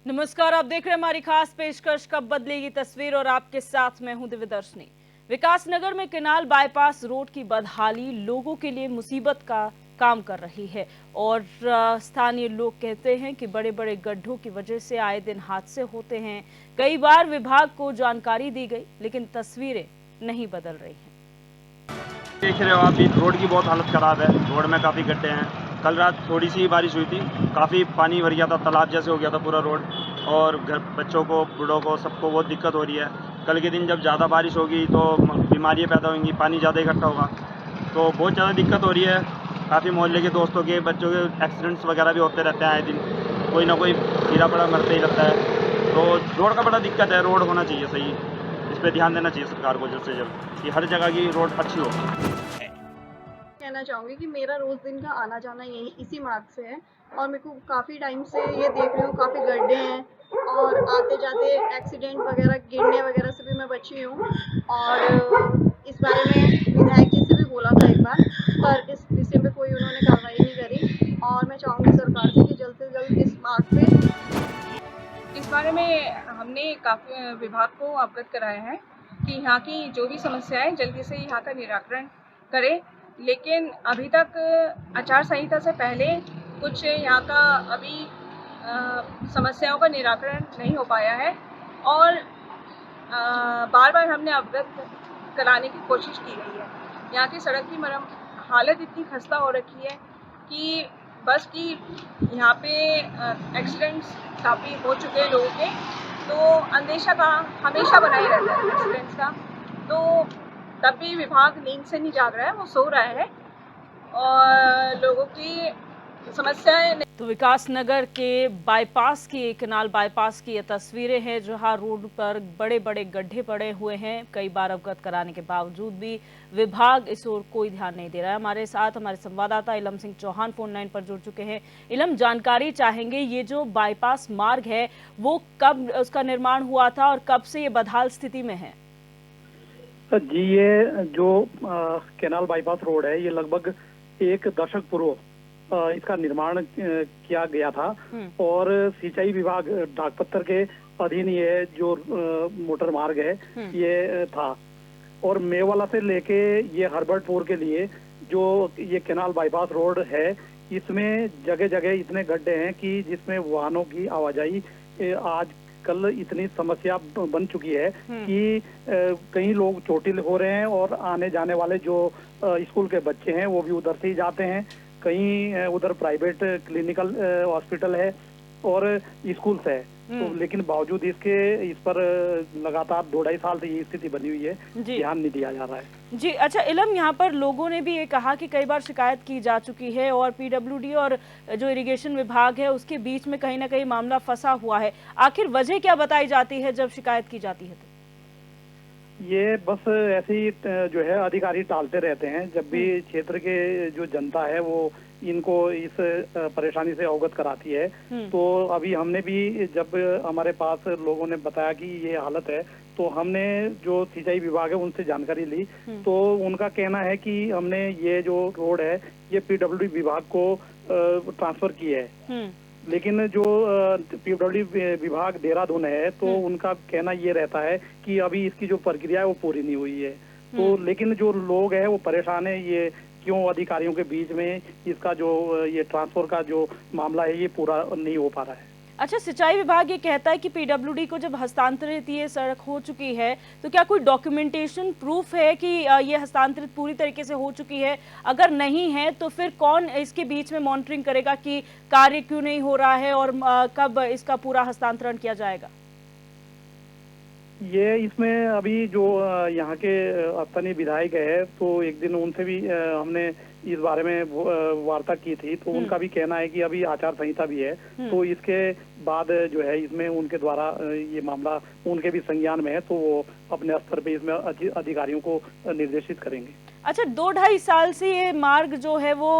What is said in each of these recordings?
नमस्कार, आप देख रहे हैं हमारी खास पेशकश कब बदलेगी तस्वीर और आपके साथ मैं हूं दिव्यदर्शनी। विकासनगर में केनाल बाईपास रोड की बदहाली लोगों के लिए मुसीबत का काम कर रही है और स्थानीय लोग कहते हैं कि बड़े बड़े गड्ढों की वजह से आए दिन हादसे होते हैं। कई बार विभाग को जानकारी दी गई लेकिन तस्वीरें नहीं बदल रही हैं। देख रहे हो आप, इस रोड की बहुत हालत ख़राब है। रोड में काफ़ी गड्ढे हैं। कल रात थोड़ी सी बारिश हुई थी, काफ़ी पानी भर गया था, तालाब जैसे हो गया था पूरा रोड। और घर बच्चों को, बूढ़ों को, सबको बहुत दिक्कत हो रही है। कल के दिन जब ज़्यादा बारिश होगी तो बीमारियाँ पैदा होंगी, पानी ज़्यादा इकट्ठा होगा, तो बहुत ज़्यादा दिक्कत हो रही है। काफ़ी मोहल्ले के दोस्तों के बच्चों के एक्सीडेंट्स वगैरह भी होते रहते हैं आए दिन। कोई ना कोई गिरा पड़ा मरते ही रहता है। तो रोड का बड़ा दिक्कत है। रोड होना चाहिए सही, इस पर ध्यान देना चाहिए सरकार को जल्द से जल्द कि हर जगह की रोड अच्छी हो। कहना चाहूँगी कि मेरा रोज़ दिन का आना जाना यही इसी मार्ग से है और मेरे को काफ़ी टाइम से ये देख रही हूँ, काफ़ी गड्ढे हैं और आते जाते एक्सीडेंट वगैरह, गिरने वगैरह से भी मैं बची हूँ। और इस बारे में विधायक जी से भी बोला था एक बार, पर इस विषय पे कोई उन्होंने कार्रवाई नहीं करी। और मैं चाहूँगी सरकार से कि जल्द से जल्द इस मार्ग पे इस बारे में हमने काफ़ी विभाग को अवगत कराया है कि यहाँ की जो भी समस्या है जल्दी से यहाँ का निराकरण करें। लेकिन अभी तक आचार संहिता से पहले कुछ यहाँ का अभी समस्याओं का निराकरण नहीं हो पाया है और बार बार हमने अवगत कराने की कोशिश की गई है। यहाँ की सड़क की हालत इतनी खस्ता हो रखी है कि बस कि यहाँ पे एक्सीडेंट्स काफ़ी हो चुके हैं लोगों के, तो अंदेशा का हमेशा बना ही रहता है एक्सीडेंट्स का। तो तब भी विभाग नींद से नहीं जाग रहा है, वो सो रहा है और लोगों की समस्याएं। तो विकासनगर के बाईपास की, केनाल बाईपास की ये तस्वीरें हैं जहां रोड पर बड़े बड़े गड्ढे पड़े हुए हैं। कई बार अवगत कराने के बावजूद भी विभाग इस ओर कोई ध्यान नहीं दे रहा है। हमारे साथ हमारे संवाददाता इलम सिंह चौहान फोन लाइन पर जुड़ चुके हैं। इलम, जानकारी चाहेंगे, ये जो बाईपास मार्ग है वो कब उसका निर्माण हुआ था और कब से ये बदहाल स्थिति में है? जी, ये जो केनाल बाईपास रोड है, ये लगभग एक दशक पूर्व इसका निर्माण किया गया था और सिंचाई विभाग डाकपत्तर के अधीन ये जो मोटर मार्ग है ये था। और मेवाला से लेके ये हर्बर्टपुर के लिए जो ये केनाल बाईपास रोड है, इसमें जगह जगह इतने गड्ढे हैं कि जिसमें वाहनों की आवाजाही आज कल इतनी समस्या बन चुकी है कि कई लोग चोटिल हो रहे हैं और आने जाने वाले जो स्कूल के बच्चे हैं वो भी उधर से ही जाते हैं। कहीं उधर प्राइवेट क्लिनिकल हॉस्पिटल है और स्कूल्स है, तो लेकिन बावजूद इसके इस पर लगातार 2-2.5 साल से ये स्थिति बनी हुई है, ध्यान नहीं दिया जा रहा है। जी अच्छा इलम, यहाँ पर लोगों ने भी ये कहा कि कई बार शिकायत की जा चुकी है और पीडब्ल्यूडी और जो इरिगेशन विभाग है उसके बीच में कहीं ना कहीं मामला फंसा हुआ है। आखिर वजह क्या बताई जाती है जब शिकायत की जाती है? तो ये बस ऐसे ही जो है अधिकारी टालते रहते हैं। जब भी क्षेत्र के जो जनता है वो इनको इस परेशानी से अवगत कराती है, तो अभी हमने भी, जब हमारे पास लोगों ने बताया कि ये हालत है, तो हमने जो सिंचाई विभाग है उनसे जानकारी ली। तो उनका कहना है कि हमने ये जो रोड है ये पीडब्ल्यूडी विभाग को ट्रांसफर की है, लेकिन जो पीडब्ल्यूडी विभाग देहरादून है तो उनका कहना ये रहता है कि अभी इसकी जो प्रक्रिया है वो पूरी नहीं हुई है। तो लेकिन जो लोग हैं वो परेशान है, ये क्यों अधिकारियों के बीच में इसका जो ये ट्रांसफर का जो मामला है ये पूरा नहीं हो पा रहा है। अच्छा, सिंचाई विभाग ये कहता है कि पीडब्ल्यूडी को जब हस्तांतरित ये सड़क हो चुकी है तो क्या कोई डॉक्यूमेंटेशन प्रूफ है कि ये हस्तांतरित पूरी तरीके से हो चुकी है? अगर नहीं है तो फिर कौन इसके बीच में मॉनिटरिंग करेगा कि कार्य क्यों नहीं हो रहा है और कब इसका पूरा हस्तांतरण किया जाएगा? ये इसमें अभी जो यहाँ के स्थानीय विधायक है, तो एक दिन उनसे भी हमने इस बारे में वार्ता की थी, तो उनका भी कहना है कि अभी आचार संहिता भी है, तो इसके बाद जो है इसमें उनके द्वारा ये मामला उनके भी संज्ञान में है, तो वो अपने स्तर पे इसमें अधिकारियों को निर्देशित करेंगे। अच्छा, 2-2.5 साल से ये मार्ग जो है वो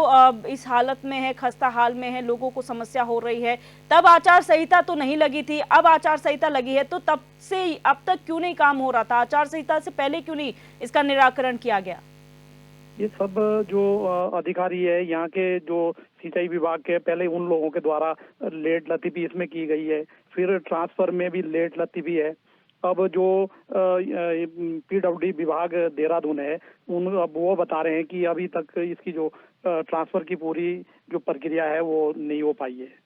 इस हालत में है, खस्ता हाल में है, लोगों को समस्या हो रही है। तब आचार संहिता तो नहीं लगी थी, अब आचार संहिता लगी है, तो तब से अब तक क्यों नहीं काम हो रहा था? आचार संहिता से पहले क्यों नहीं इसका निराकरण किया गया? ये सब जो अधिकारी है यहाँ के, जो सिंचाई विभाग के, पहले उन लोगों के द्वारा लेट लतीफी इसमें की गई है, फिर ट्रांसफर में भी लेट लतीफी है। अब जो PWD विभाग देहरादून है, अब वो बता रहे हैं कि अभी तक इसकी जो ट्रांसफर की पूरी जो प्रक्रिया है वो नहीं हो पाई है।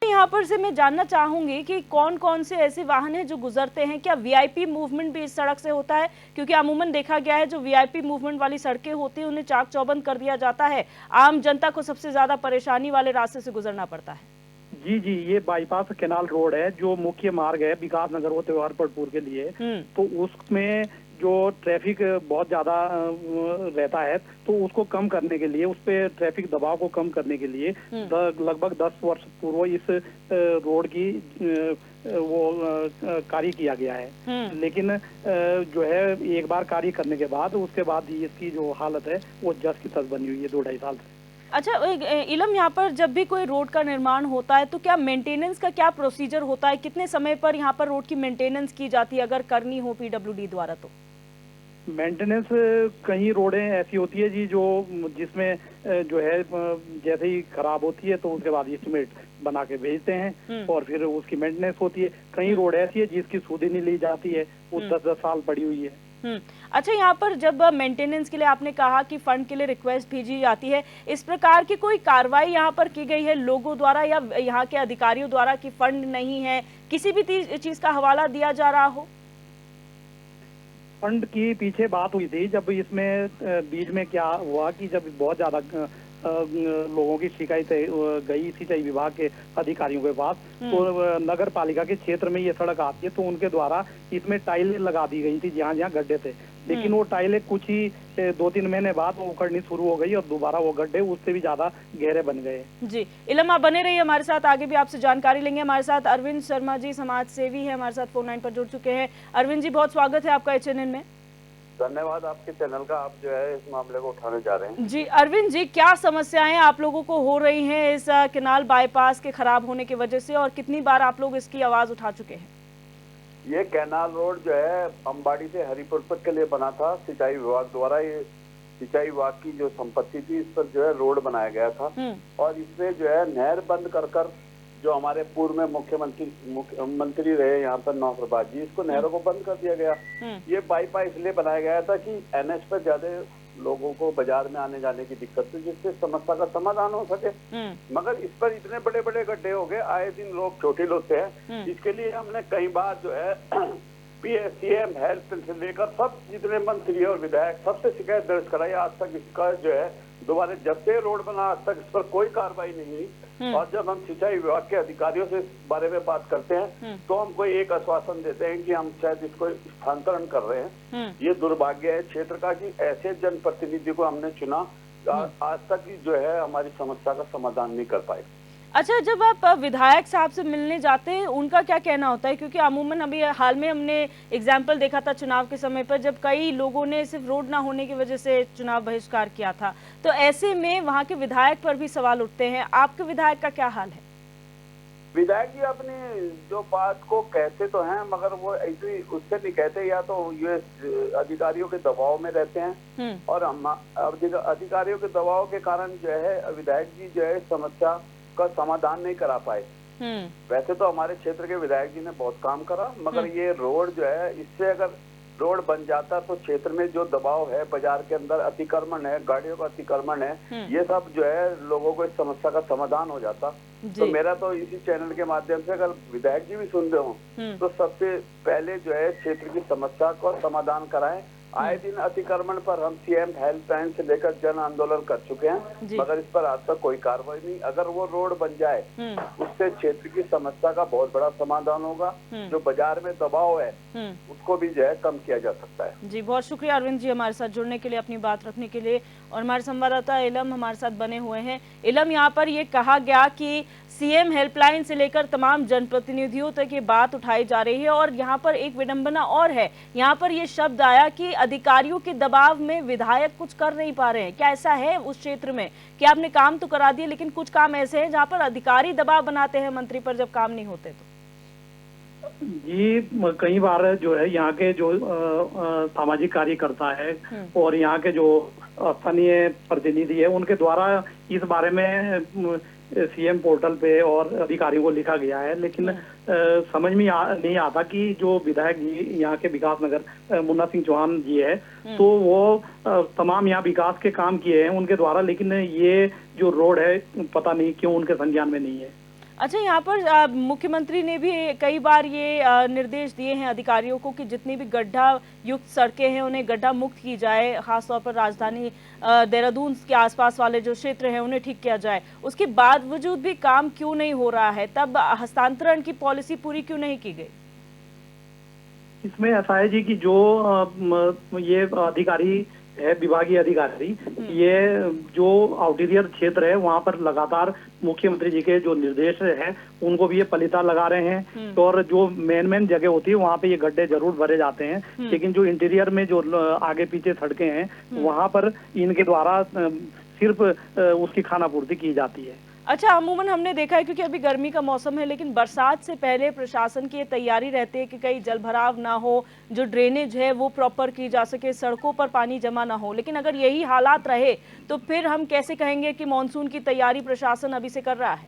यहाँ पर से मैं जानना चाहूंगी कि कौन कौन से ऐसे वाहन हैं जो गुजरते हैं, क्या वीआईपी मूवमेंट भी इस सड़क से होता है? क्योंकि अमूमन देखा गया है जो वीआईपी मूवमेंट वाली सड़कें होती हैं उन्हें चाक चौबंद कर दिया जाता है, आम जनता को सबसे ज्यादा परेशानी वाले रास्ते से गुजरना पड़ता है। जी, ये बाईपास कैनाल रोड है जो मुख्य मार्ग है विकास नगर व त्योहारपुर के लिए, तो उसमें जो ट्रैफिक बहुत ज्यादा रहता है, तो उसको कम करने के लिए, उस पे ट्रैफिक दबाव को कम करने के लिए लगभग 10 वर्ष पूर्व इस रोड की कार्य किया गया है। लेकिन जो है एक बार कार्य करने के बाद उसके बाद इसकी जो हालत है वो जस की तस बनी हुई है 2-2.5 साल से। अच्छा इलम, यहाँ पर जब भी कोई रोड का निर्माण होता है तो क्या मेंटेनेंस का क्या प्रोसीजर होता है? कितने समय पर यहाँ पर रोड की मेंटेनेंस की जाती है अगर करनी हो PWD द्वारा? तो मेंटेनेंस कहीं रोडें ऐसी होती है जी जो जिसमें जो है जैसे ही खराब होती है तो उसके बाद एस्टिमेट बना के भेजते हैं और फिर उसकी मेंटेनेंस होती है। कहीं रोड ऐसी है जिसकी सुध ही नहीं ली जाती है, वो 10-10 साल पड़ी हुई है। अच्छा, यहाँ पर जब मेंटेनेंस के लिए आपने कहा कि फंड के लिए रिक्वेस्ट भेजी जाती है, इस प्रकार की कोई कार्रवाई यहाँ पर की गई है लोगों द्वारा या यहाँ के अधिकारियों द्वारा कि फंड नहीं है, किसी भी चीज का हवाला दिया जा रहा हो? फंड की पीछे बात हुई थी जब इसमें बीच में क्या हुआ कि जब बहुत ज्यादा लोगों की शिकायत गई सिंचाई विभाग के अधिकारियों के पास, तो नगर पालिका के क्षेत्र में ये सड़क आती है तो उनके द्वारा इसमें टाइलें लगा दी गई थी जहाँ जहाँ गड्ढे थे, लेकिन वो टाइलें कुछ ही 2-3 महीने बाद वो उखड़नी शुरू हो गई और दोबारा वो गड्ढे उससे भी ज्यादा गहरे बन गए। जी इलम, आप बने रहिए हमारे साथ, आगे भी आपसे जानकारी लेंगे। हमारे साथ अरविंद शर्मा जी समाज सेवी है, हमारे साथ फोन लाइन पर जुड़ चुके हैं। अरविंद जी, बहुत स्वागत है आपका HNN में। धन्यवाद आपके चैनल का, आप जो है इस मामले को उठाने जा रहे हैं। जी अरविंद जी, क्या समस्याएं आप लोगों को हो रही हैं इस कैनाल बाईपास के खराब होने की वजह से और कितनी बार आप लोग इसकी आवाज उठा चुके हैं? ये कैनाल रोड जो है अंबाड़ी से हरिपुर तक के लिए बना था सिंचाई विभाग द्वारा। ये सिंचाई विभाग की जो संपत्ति थी, इस पर जो है रोड बनाया गया था और इसमें जो है नहर बंद कर जो हमारे पूर्व में मुख्यमंत्री रहे यहाँ पर नौफरबाज जी, इसको नहरों को बंद कर दिया गया। ये बाईपास इसलिए बनाया गया था कि NH पर ज्यादा लोगों को बाजार में आने जाने की दिक्कत थी, जिससे समस्या का समाधान हो सके। मगर इस पर इतने बड़े बड़े गड्ढे हो गए, आए दिन लोग चोटिल होते हैं। इसके लिए हमने कई बार जो है CM हेल्थ से लेकर सब जितने मंत्री और विधायक सबसे शिकायत दर्ज कराई। आज तक इसका जो है दोबारा जब से रोड बना आज तक इस पर कोई कार्रवाई नहीं हुई। और जब हम सिंचाई विभाग के अधिकारियों से इस बारे में बात करते हैं तो हमको एक आश्वासन देते हैं कि हम शायद इसको स्थानांतरण कर रहे हैं। ये दुर्भाग्य है क्षेत्र का कि ऐसे जनप्रतिनिधि को हमने चुना, आज तक जो है हमारी समस्या का समाधान नहीं कर पाए। अच्छा, जब आप विधायक साहब से मिलने जाते हैं उनका क्या कहना होता है? क्योंकि अमूमन अभी हाल में हमने एग्जाम्पल देखा था चुनाव के समय पर जब कई लोगों ने सिर्फ रोड ना होने की वजह से चुनाव बहिष्कार किया था, तो ऐसे में वहाँ के विधायक पर भी सवाल उठते हैं। आपके विधायक का क्या हाल है? विधायक जी अपनी जो बात को कहते तो हैं मगर वो ऐसे उससे नहीं कहते, या तो ये अधिकारियों के दबाव में रहते हैं और हम अधिकारियों के दबाव के कारण जो है विधायक जी जो है समस्या का समाधान नहीं करा पाए। वैसे तो हमारे क्षेत्र के विधायक जी ने बहुत काम करा, मगर ये रोड जो है, इससे अगर रोड बन जाता तो क्षेत्र में जो दबाव है, बाजार के अंदर अतिक्रमण है, गाड़ियों का अतिक्रमण है, ये सब जो है लोगों को इस समस्या का समाधान हो जाता। तो मेरा तो इसी चैनल के माध्यम से अगर विधायक जी भी सुन रहे हो तो सबसे पहले जो है क्षेत्र की समस्या को समाधान कराएं। आए दिन अतिक्रमण पर हम CM हेल्पलाइन से लेकर जन आंदोलन कर चुके हैं, मगर इस पर आज तक कोई कार्रवाई नहीं। अगर वो रोड बन जाए उससे क्षेत्र की समस्या का बहुत बड़ा समाधान होगा। जो बाजार में दबाव है उसको भी जो है कम किया जा सकता है। जी बहुत शुक्रिया अरविंद जी हमारे साथ जुड़ने के लिए, अपनी बात रखने के लिए। और हमारे संवाददाता इलम हमारे साथ बने हुए हैं। इलम, यहाँ पर ये कहा गया कि CM हेल्पलाइन से लेकर तमाम जनप्रतिनिधियों तक ये बात उठाई जा रही है और यहाँ पर एक विडंबना और है, यहाँ पर ये शब्द आया कि अधिकारियों के दबाव में विधायक कुछ कर नहीं पा रहे हैं। क्या ऐसा है उस क्षेत्र में कि आपने काम तो करा दिए लेकिन कुछ काम ऐसे हैं जहाँ पर अधिकारी दबाव बनाते हैं मंत्री पर जब काम नहीं होते? तो जी, कई बार जो है यहाँ के जो सामाजिक कार्यकर्ता है और यहाँ के जो स्थानीय प्रतिनिधि है उनके द्वारा इस बारे में सीएम पोर्टल पे और अधिकारियों को लिखा गया है, लेकिन समझ में नहीं आता कि जो विधायक जी यहाँ के विकास नगर मुन्ना सिंह चौहान जी है, तो वो तमाम यहाँ विकास के काम किए हैं उनके द्वारा, लेकिन ये जो रोड है पता नहीं क्यों उनके संज्ञान में नहीं है। अच्छा, यहाँ पर मुख्यमंत्री ने भी कई बार ये निर्देश दिए हैं अधिकारियों को कि जितनी भी गड्ढा युक्त सड़कें हैं उन्हें गड्ढा मुक्त की जाए, खासतौर पर राजधानी देहरादून के आसपास वाले जो क्षेत्र हैं उन्हें ठीक किया जाए। उसके बावजूद भी काम क्यों नहीं हो रहा है? तब हस्तांतरण की पॉलिसी पूरी क्यों नहीं की गई? इसमें ऐसा है जी कि जो ये अधिकारी है, विभागीय अधिकारी, ये जो आउटीरियर क्षेत्र है वहाँ पर लगातार मुख्यमंत्री जी के जो निर्देश है उनको भी ये पलीता लगा रहे हैं, तो और जो मेन जगह होती है वहाँ पे ये गड्ढे जरूर भरे जाते हैं, लेकिन जो इंटीरियर में जो आगे पीछे सड़कें हैं वहाँ पर इनके द्वारा सिर्फ उसकी खानापूर्ति की जाती है। अच्छा, अमूमन हमने देखा है क्योंकि अभी गर्मी का मौसम है, लेकिन बरसात से पहले प्रशासन की ये तैयारी रहती है कि कहीं जलभराव ना हो, जो ड्रेनेज है वो प्रॉपर की जा सके, सड़कों पर पानी जमा ना हो। लेकिन अगर यही हालात रहे तो फिर हम कैसे कहेंगे कि मानसून की तैयारी प्रशासन अभी से कर रहा है?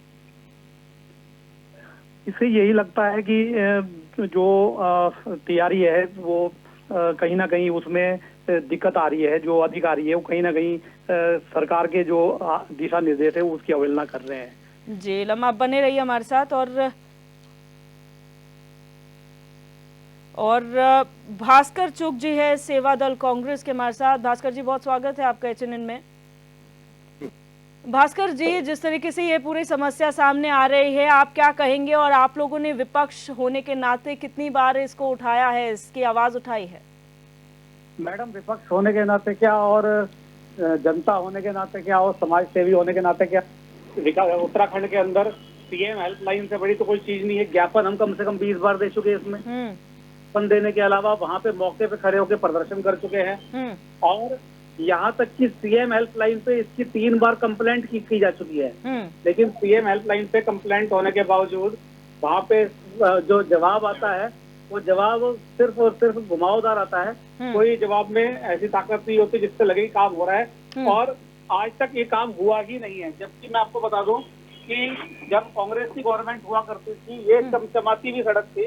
इससे यही लगता है कि जो तैयारी है वो कहीं ना कहीं उसमें दिक्कत आ रही है। जो अधिकारी है वो कहीं ना कहीं सरकार के जो दिशा निर्देश है उसकी अवहेलना कर रहे हैं। जी, लम्हा आप बने रहिए हमारे साथ। और भास्कर चुग जी है सेवा दल कांग्रेस के हमारे साथ। भास्कर जी, बहुत स्वागत है आपका एचएनएन में। भास्कर जी, जिस तरीके से ये पूरी समस्या सामने आ रही है, आप क्या कहेंगे? और आप लोगों ने विपक्ष होने के नाते कितनी बार इसको उठाया है, इसकी आवाज उठाई है? मैडम, विपक्ष होने के नाते क्या और जनता होने के नाते क्या और समाज सेवी होने के नाते क्या, उत्तराखंड के अंदर पीएम हेल्पलाइन से बड़ी तो कोई चीज नहीं है। ज्ञापन हम कम से कम 20 बार दे चुके हैं इसमें। ज्ञापन देने के अलावा वहाँ पे मौके पे खड़े होकर प्रदर्शन कर चुके हैं, और यहाँ तक कि सीएम हेल्पलाइन पे इसकी 3 बार कंप्लेंट की जा चुकी है। लेकिन सीएम हेल्पलाइन पे कंप्लेंट होने के बावजूद वहाँ पे जो जवाब आता है वो जवाब सिर्फ और सिर्फ घुमावदार आता है। कोई जवाब में ऐसी ताकत नहीं होती जिससे लगे काम हो रहा है, और आज तक ये काम हुआ ही नहीं है। जबकि मैं आपको बता दूं कि जब कांग्रेस की गवर्नमेंट हुआ करती थी, ये चमचमाती हुई सड़क थी,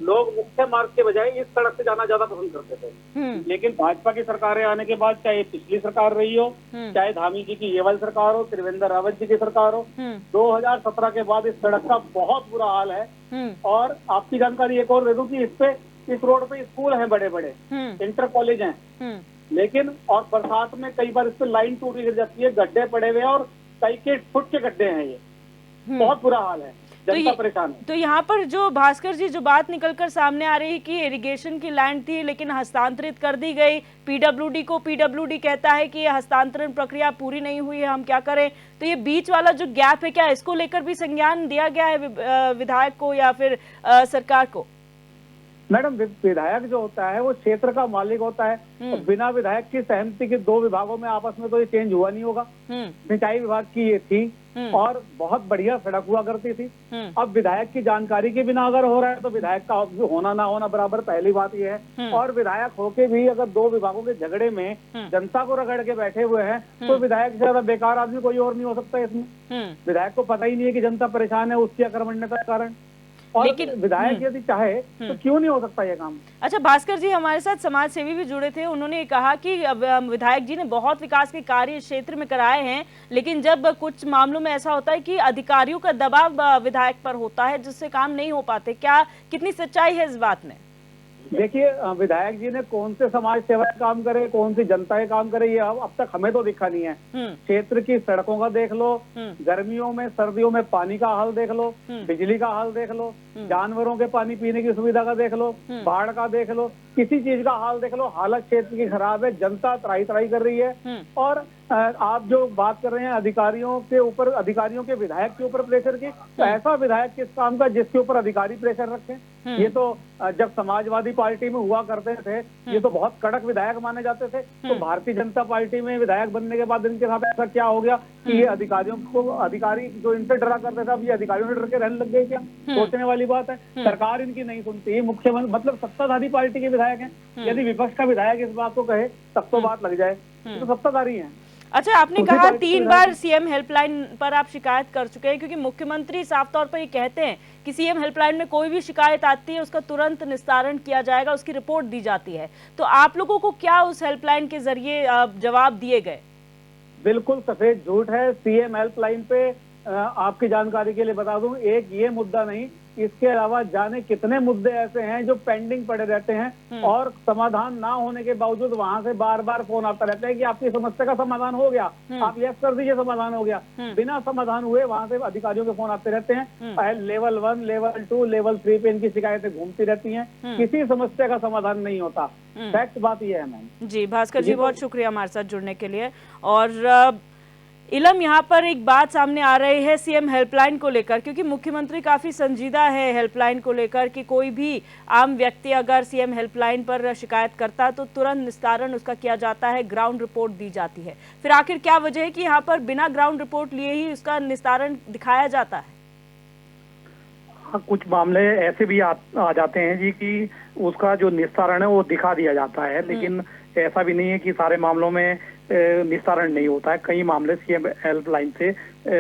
लोग मुख्य मार्ग के बजाय इस सड़क से जाना ज्यादा पसंद करते थे। लेकिन भाजपा की सरकारें आने के बाद, चाहे पिछली सरकार रही हो, चाहे धामी जी की ये वाली सरकार हो, त्रिवेंद्र रावत जी की सरकार हो, 2017 के बाद इस सड़क का बहुत बुरा हाल है। और आपकी जानकारी एक और दे दूं कि इस रोड पे स्कूल हैं बड़े बड़े, इंटर कॉलेज हैं, लेकिन और बरसात में कई बार इस पे लाइन टूट गिर जाती है, गड्ढे पड़े हुए हैं और कई फुट के गड्ढे हैं। ये बहुत बुरा हाल है, जनता परेशान है। तो यहाँ पर जो भास्कर जी जो बात निकलकर सामने आ रही है कि इरिगेशन की लैंड थी लेकिन हस्तांतरित कर दी गई पीडब्ल्यूडी को, पीडब्ल्यूडी कहता है कि ये हस्तांतरण प्रक्रिया पूरी नहीं हुई है, हम क्या करें? तो ये बीच वाला जो गैप है, क्या इसको लेकर भी संज्ञान दिया गया है विधायक को या फिर सरकार को? मैडम, विधायक जो होता है वो क्षेत्र का मालिक होता है, और बिना विधायक की सहमति के 2 विभागों में आपस में तो ये चेंज हुआ नहीं होगा। सिंचाई विभाग की ये थी और बहुत बढ़िया सड़क हुआ करती थी। अब विधायक की जानकारी के बिना अगर हो रहा है तो विधायक का होना ना होना बराबर, पहली बात ये है। और विधायक होके भी अगर 2 विभागों के झगड़े में जनता को रगड़ के बैठे हुए हैं तो विधायक से ज्यादा बेकार आदमी कोई और नहीं हो सकता इसमें। विधायक को पता ही नहीं है कि जनता परेशान है उसकी अकर्मण्यता के कारण, और लेकिन विधायक यदि चाहे तो क्यों नहीं हो सकता ये काम। अच्छा भास्कर जी, हमारे साथ समाज सेवी भी जुड़े थे, उन्होंने कहा कि विधायक जी ने बहुत विकास के कार्य क्षेत्र में कराए हैं, लेकिन जब कुछ मामलों में ऐसा होता है कि अधिकारियों का दबाव विधायक पर होता है जिससे काम नहीं हो पाते। क्या कितनी सच्चाई है इस बात में? देखिए, विधायक जी ने कौन से समाज सेवा के काम करे, कौन सी जनता के काम करे, ये अब तक हमें तो दिखा नहीं है। क्षेत्र की सड़कों का देख लो, गर्मियों में सर्दियों में पानी का हाल देख लो, बिजली का हाल देख लो, जानवरों के पानी पीने की सुविधा का देख लो, बाढ़ का देख लो, किसी चीज का हाल देख लो, हालत क्षेत्र की खराब है, जनता त्राही त्राही कर रही है। और आप जो बात कर रहे हैं अधिकारियों के ऊपर, अधिकारियों के विधायक के ऊपर प्रेशर की, तो ऐसा विधायक किस काम का जिसके ऊपर अधिकारी प्रेशर रखें? ये तो जब समाजवादी पार्टी में हुआ करते थे ये तो बहुत कड़क विधायक माने जाते थे। तो भारतीय जनता पार्टी में विधायक बनने के बाद इनके साथ ऐसा क्या हो गया कि ये अधिकारियों को, अधिकारी जो इनसे डरा करते थे अब ये अधिकारियों से डर के रहने लग गए क्या? सोचने वाली बात है। सरकार इनकी नहीं सुनती, मुख्यमंत्री मतलब सत्ताधारी पार्टी के विधायक हैं। यदि विपक्ष का विधायक इस बात को कहे तब तो बात लग जाए, तो सत्ताधारी है। अच्छा, आपने कहा 3 बार सीएम हेल्पलाइन पर आप शिकायत कर चुके हैं, क्योंकि मुख्यमंत्री साफ तौर पर ये कहते हैं कि सीएम हेल्पलाइन में कोई भी शिकायत आती है उसका तुरंत निस्तारण किया जाएगा, उसकी रिपोर्ट दी जाती है। तो आप लोगों को क्या उस हेल्पलाइन के जरिए जवाब दिए गए? बिल्कुल सफेद झूठ है। सीएम हेल्पलाइन पे आपकी जानकारी के लिए बता दूं, एक ये मुद्दा नहीं, इसके अलावा जाने कितने मुद्दे ऐसे हैं जो पेंडिंग पड़े रहते हैं और समाधान ना होने के बावजूद वहां से बार बार फोन आता रहता है कि आपकी समस्या का समाधान हो गया, आप यस कर दीजिए, समाधान हो गया। बिना समाधान हुए वहां से अधिकारियों के फोन आते रहते हैं। लेवल 1, लेवल 2, लेवल 3 पे इनकी शिकायतें घूमती रहती हैं, किसी समस्या का समाधान नहीं होता। फैक्ट बात यह है मैम। जी भास्कर जी, बहुत शुक्रिया हमारे साथ जुड़ने के लिए। और इलम, यहाँ पर एक बात सामने आ रही है सीएम हेल्पलाइन को लेकर, क्योंकि मुख्यमंत्री काफी संजीदा है हेल्पलाइन को लेकर कि कोई भी आम व्यक्ति अगर सीएम हेल्पलाइन पर शिकायत करता है तो तुरंत निस्तारण उसका किया जाता है, ग्राउंड रिपोर्ट दी जाती है। फिर आखिर क्या वजह है कि यहाँ पर बिना ग्राउंड रिपोर्ट लिए ही उसका निस्तारण दिखाया जाता है? हाँ, कुछ मामले ऐसे भी आ जाते हैं जी कि उसका जो निस्तारण है वो दिखा दिया जाता है, लेकिन ऐसा भी नहीं है कि सारे मामलों में निस्तारण नहीं होता है। कई मामले सीएम हेल्पलाइन से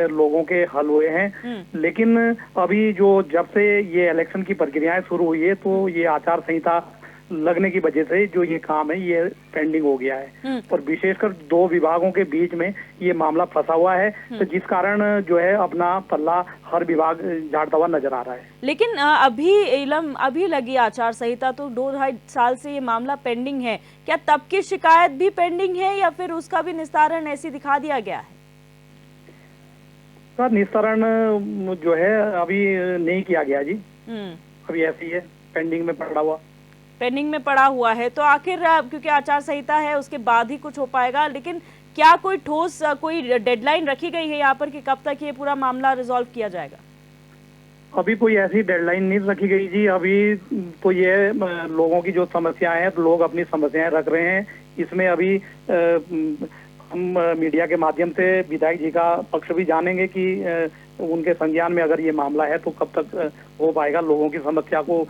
लोगों के हल हुए हैं। लेकिन अभी जो जब से ये इलेक्शन की प्रक्रियाएं शुरू हुई है तो ये आचार संहिता लगने की वजह से जो ये काम है ये पेंडिंग हो गया है और विशेषकर 2 विभागों के बीच में ये मामला फंसा हुआ है, तो जिस कारण जो है अपना पल्ला हर विभाग झाड़ता हुआ नजर आ रहा है। लेकिन अभी लगी आचार संहिता, तो 2-2.5 साल से ये मामला पेंडिंग है। क्या तब की शिकायत भी पेंडिंग है या फिर उसका भी निस्तारण ऐसे दिखा दिया गया है? सर, निस्तारण जो है अभी नहीं किया गया जी, अभी ऐसी है पेंडिंग में पड़ा हुआ है। तो आखिर क्योंकि आचार संहिता है उसके बाद ही कुछ हो पाएगा, लेकिन क्या कोई ठोस कोई डेडलाइन रखी गई है यहाँ पर कि कब तक ये पूरा मामला रिजॉल्व किया जाएगा? अभी कोई ऐसी डेडलाइन नहीं रखी गई जी। अभी तो ये लोगों की जो समस्याएं हैं, लोग अपनी समस्याएं रख रहे हैं। इसमें अभी हम मीडिया के माध्यम से विधायक जी का पक्ष भी जानेंगे कि उनके संज्ञान में अगर ये मामला है तो कब तक हो पाएगा, लोगों की समस्या को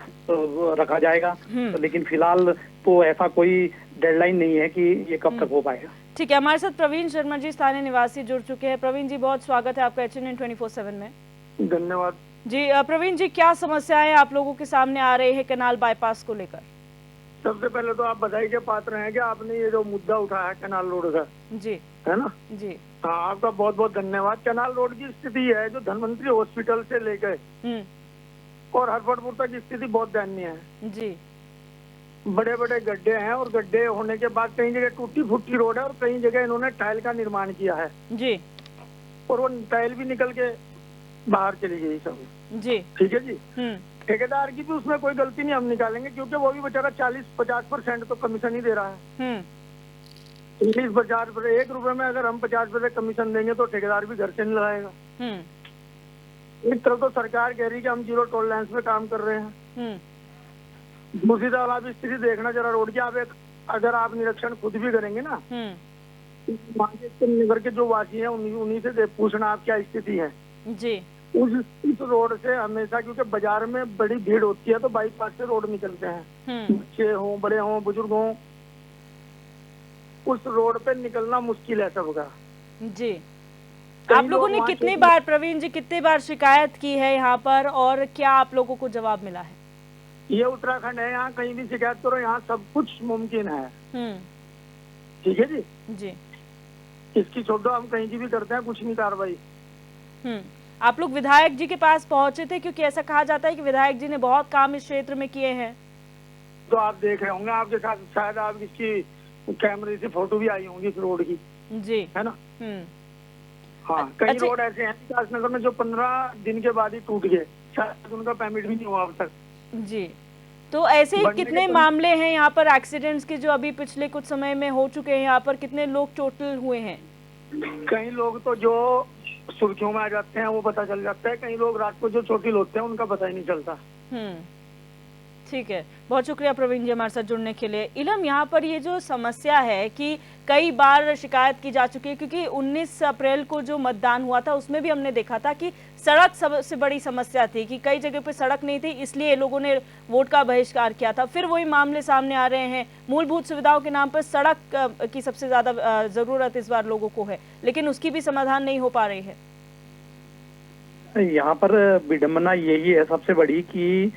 रखा जाएगा। लेकिन फिलहाल तो ऐसा कोई डेडलाइन नहीं है कि ये कब तक हो पाएगा। ठीक है, हमारे साथ प्रवीण शर्मा जी स्थानीय निवासी जुड़ चुके हैं। प्रवीण जी, बहुत स्वागत है आपका HNN 24/7 में। धन्यवाद जी। प्रवीण जी, क्या समस्याएं आप लोगों के सामने आ रही है कैनाल बाईपास को लेकर? सबसे पहले तो आप बधाई के पात्र हैं कि आपने ये जो मुद्दा उठाया है कैनाल रोड का, जी है ना जी, हाँ, आपका बहुत बहुत धन्यवाद। कैनाल रोड की स्थिति है जो धनवंतरी हॉस्पिटल से लेकर और हरफटपुर तक स्थिति बहुत दयनीय है जी। बड़े बड़े गड्ढे हैं और गड्ढे होने के बाद कई जगह टूटी फूटी रोड है और कई जगह इन्होंने टाइल का निर्माण किया है जी, और वो टाइल भी निकल के बाहर चली गई सब जी। ठीक है जी। ठेकेदार की भी उसमें कोई गलती नहीं हम निकालेंगे, क्योंकि वो भी बेचारा 40-50% तो कमीशन ही दे रहा है। 40-50 1 रुपए में अगर हम 50 कमीशन देंगे तो ठेकेदार भी घर से नहीं लगाएगा। एक तरफ तो सरकार कह रही है कि हम 0 टॉलरेंस पे काम कर रहे हैं, दूसरी तरफ आप स्थिति देखना जरा रोड की। आप अगर आप निरीक्षण खुद भी करेंगे ना, नगर के जो वासी हैं उन्हीं से पूछना आप क्या स्थिति है जी। उस रोड से हमेशा, क्योंकि बाजार में बड़ी भीड़ होती है तो बाईपास से रोड निकलते हैं, बच्चे हों बड़े हों बुजुर्ग हों, उस रोड पे निकलना मुश्किल है सबका जी। आप लोगों ने कितनी बार, प्रवीण जी, कितनी बार शिकायत की है यहाँ पर और क्या आप लोगों को जवाब मिला है? ये उत्तराखंड है, यहाँ कहीं भी शिकायत करो, यहाँ सब कुछ मुमकिन है। ठीक है जी जी। इसकी छोड़ो, हम कहीं की भी करते हैं, कुछ नहीं कार्रवाई। आप लोग विधायक जी के पास पहुंचे थे, क्योंकि ऐसा कहा जाता है कि विधायक जी ने बहुत काम इस क्षेत्र में किए हैं। तो आप देख रहे होंगे, आपके साथ शायद आप इसकी कैमरे से फोटो भी आई होंगी इस रोड की जी, है ना। हाँ, कई रोड ऐसे हैं विकासनगर में जो 15 दिन के बाद ही टूट गए, शायद उनका पेमेंट भी नहीं हुआ अब तक जी। तो ऐसे कितने मामले हैं यहाँ पर एक्सीडेंट्स के जो अभी पिछले कुछ समय में हो चुके हैं? यहाँ पर कितने लोग चोटिल हुए हैं? कई लोग तो जो सुर्खियों में आ जाते हैं वो पता चल जाता है, कई लोग रात को जो चोटिल होते हैं उनका पता ही नहीं चलता। ठीक है, बहुत शुक्रिया प्रवीण जी हमारे साथ जुड़ने के लिए। इलम, यहाँ पर ये जो समस्या है कि कई बार शिकायत की जा चुकी है, क्योंकि 19 अप्रैल को जो मतदान हुआ था उसमें भी हमने देखा था कि सड़क सबसे बड़ी समस्या थी, कि कई जगह पे सड़क नहीं थी, इसलिए लोगों ने वोट का बहिष्कार किया था। फिर वही मामले सामने आ रहे हैं, मूलभूत सुविधाओं के नाम पर सड़क की सबसे ज्यादा जरूरत इस बार लोगों को है, लेकिन उसकी भी समाधान नहीं हो पा रही है। यहाँ पर विडंबना यही है सबसे बड़ी कि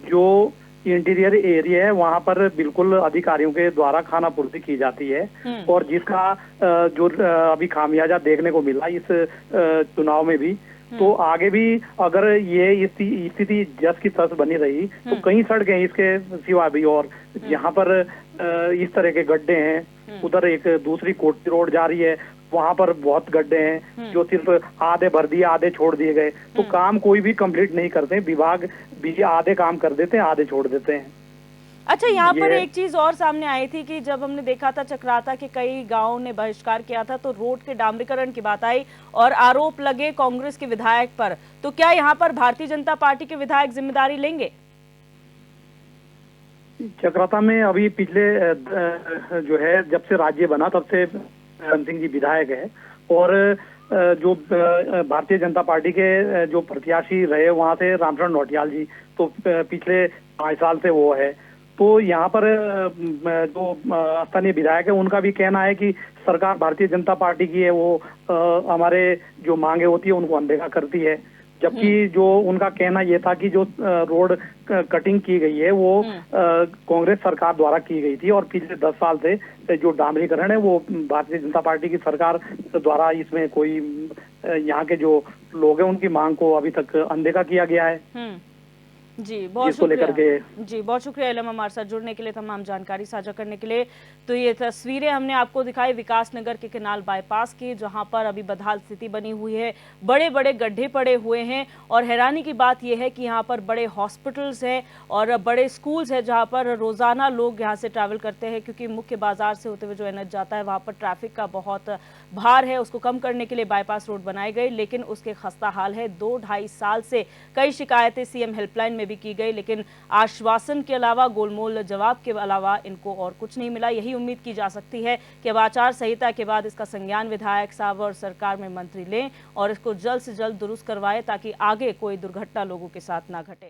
जो इंटीरियर एरिया है वहाँ पर बिल्कुल अधिकारियों के द्वारा खाना पूर्ति की जाती है, और जिसका जो अभी खामियाजा देखने को मिला इस चुनाव में भी, तो आगे भी अगर ये स्थिति जस की तस बनी रही तो कई सड़कें इसके सिवा भी, और यहाँ पर इस तरह के गड्ढे हैं, उधर एक दूसरी कोटी रोड जा रही है, वहां पर बहुत गड्ढे हैं जो सिर्फ आधे भर दिए आधे छोड़ दिए गए, तो काम कोई भी कंप्लीट नहीं करते, विभाग भी आधे काम कर देते हैं आधे छोड़ देते हैं। अच्छा, यहाँ पर एक चीज और सामने आई थी कि जब हमने देखा था चक्राता के कई गांवों ने बहिष्कार किया था, तो रोड के डामरीकरण की बात आई और आरोप लगे कांग्रेस के विधायक पर, तो क्या यहाँ पर भारतीय जनता पार्टी के विधायक जिम्मेदारी लेंगे? चक्राता में अभी पिछले जो है जब से राज्य बना तब से धर्म सिंह जी विधायक है, और जो भारतीय जनता पार्टी के जो प्रत्याशी रहे वहां से रामचरण नौटियाल जी, तो पिछले 5 साल से वो है। तो यहाँ पर जो स्थानीय विधायक है उनका भी कहना है कि सरकार भारतीय जनता पार्टी की है, वो हमारे जो मांगे होती है उनको अनदेखा करती है, जबकि जो उनका कहना ये था कि जो रोड कटिंग की गई है वो कांग्रेस सरकार द्वारा की गई थी, और पिछले 10 साल से जो डामरीकरण है वो भारतीय जनता पार्टी की सरकार द्वारा, इसमें कोई यहाँ के जो लोग हैं उनकी मांग को अभी तक अनदेखा किया गया है। जी बहुत शुक्रिया। जी बहुत शुक्रिया इलम, हमारे साथ जुड़ने के लिए, तमाम जानकारी साझा करने के लिए। तो ये तस्वीरें हमने आपको दिखाई विकास नगर के केनाल बाईपास की, जहां पर अभी बदहाल स्थिति बनी हुई है, बड़े बड़े गड्ढे पड़े हुए हैं, और हैरानी की बात यह है कि यहाँ पर बड़े हॉस्पिटल्स हैं और बड़े स्कूल्स हैं जहाँ पर रोजाना लोग यहाँ से ट्रैवल करते हैं, क्योंकि मुख्य बाजार से होते हुए जो एनएच जाता है वहाँ पर ट्रैफिक का बहुत भार है। उसको कम करने के लिए बाईपास रोड बनाई गई, लेकिन उसके खस्ता हाल है। 2-2.5 साल से कई शिकायतें सीएम हेल्पलाइन में भी की गई, लेकिन आश्वासन के अलावा, गोलमोल जवाब के अलावा इनको और कुछ नहीं मिला। यही उम्मीद की जा सकती है कि अब आचार संहिता के बाद इसका संज्ञान विधायक साहब और सरकार में मंत्री लें और इसको जल्द से जल्द दुरुस्त करवाएं, ताकि आगे कोई दुर्घटना लोगों के साथ ना घटे।